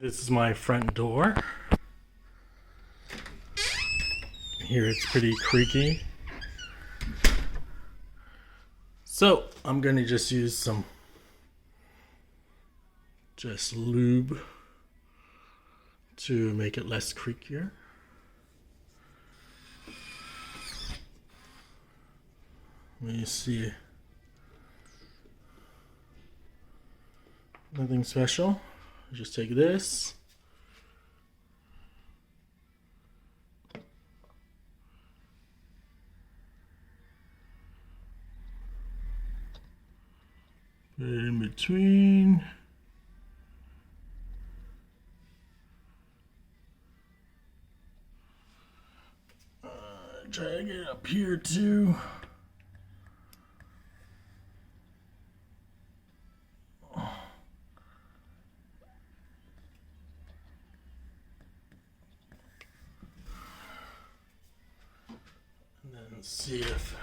This is my front door. Here it's pretty creaky. So I'm gonna just use some lube to make it less creakier. Let me see. Nothing special. Just take this. Put it in between. Try to get it up here too. And then see if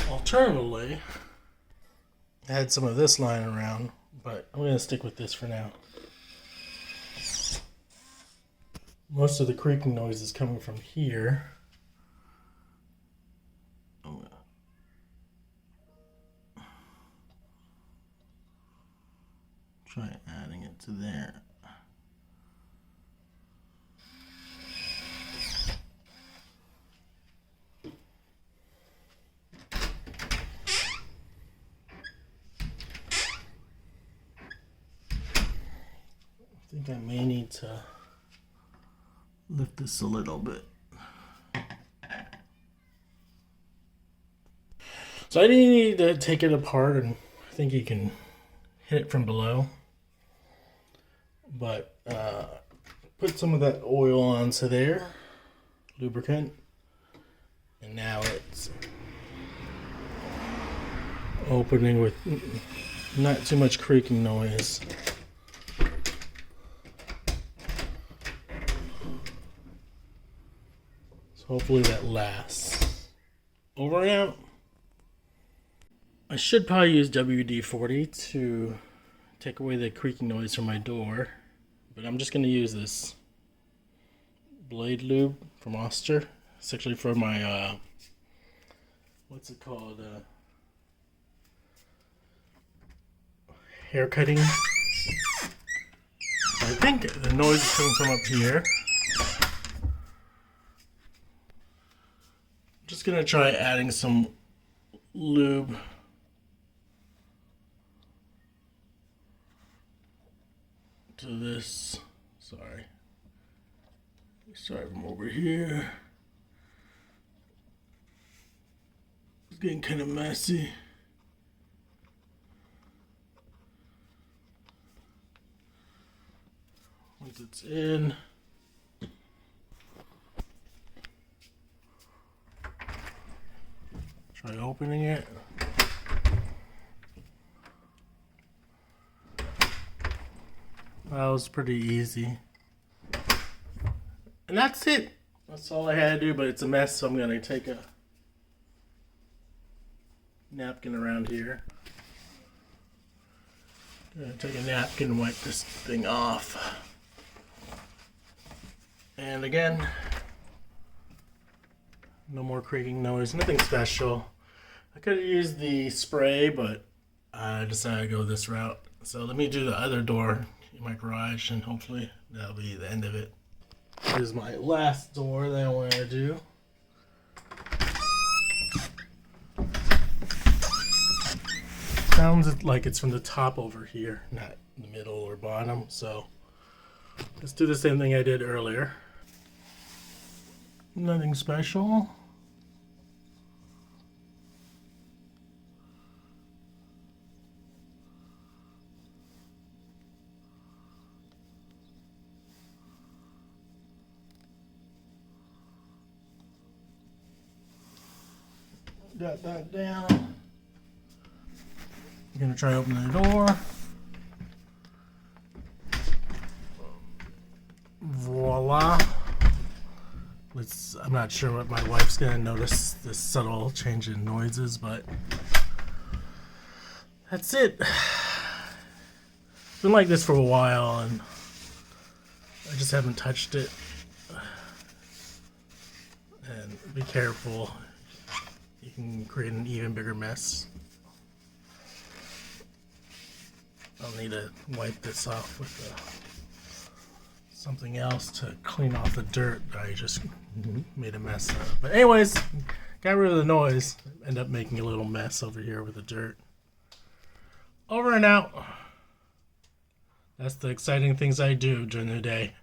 alternatively, I had some of this lying around, but I'm going to stick with this for now. Most of the creaking noise is coming from here. Try adding it to there. I think I may need to lift this a little bit. So I didn't need to take it apart, and I think you can hit it from below. But put some of that oil onto there, lubricant, and now it's opening with not too much creaking noise. So hopefully that lasts. Over and out. I should probably use WD-40 to take away the creaking noise from my door, but I'm just going to use this blade lube from Oster. It's actually for my what's it called, hair cutting. I think the noise is coming from up here. I'm just going to try adding some lube to this. Sorry from over here. It's getting kind of messy. Once it's in, try opening it. That was pretty easy. And that's it. That's all I had to do, but it's a mess, so I'm going to take a napkin around here. I'm going to take a napkin and wipe this thing off. And again, no more creaking noise, nothing special. I could have used the spray, but I decided to go this route. So let me do the other door in my garage, and hopefully that'll be the end of it. This is my last door that I want to do. Sounds like it's from the top over here, not the middle or bottom. So let's do the same thing I did earlier. Nothing special. Got that down. I'm gonna try opening the door. Voila. I'm not sure what my wife's gonna notice, this subtle change in noises, but That's it. Been like this for a while, and I just haven't touched it. And be careful. You can create an even bigger mess. I'll need to wipe this off with something else to clean off the dirt that I just made a mess of. But anyways, got rid of the noise. End up making a little mess over here with the dirt. Over and out. That's the exciting things I do during the day.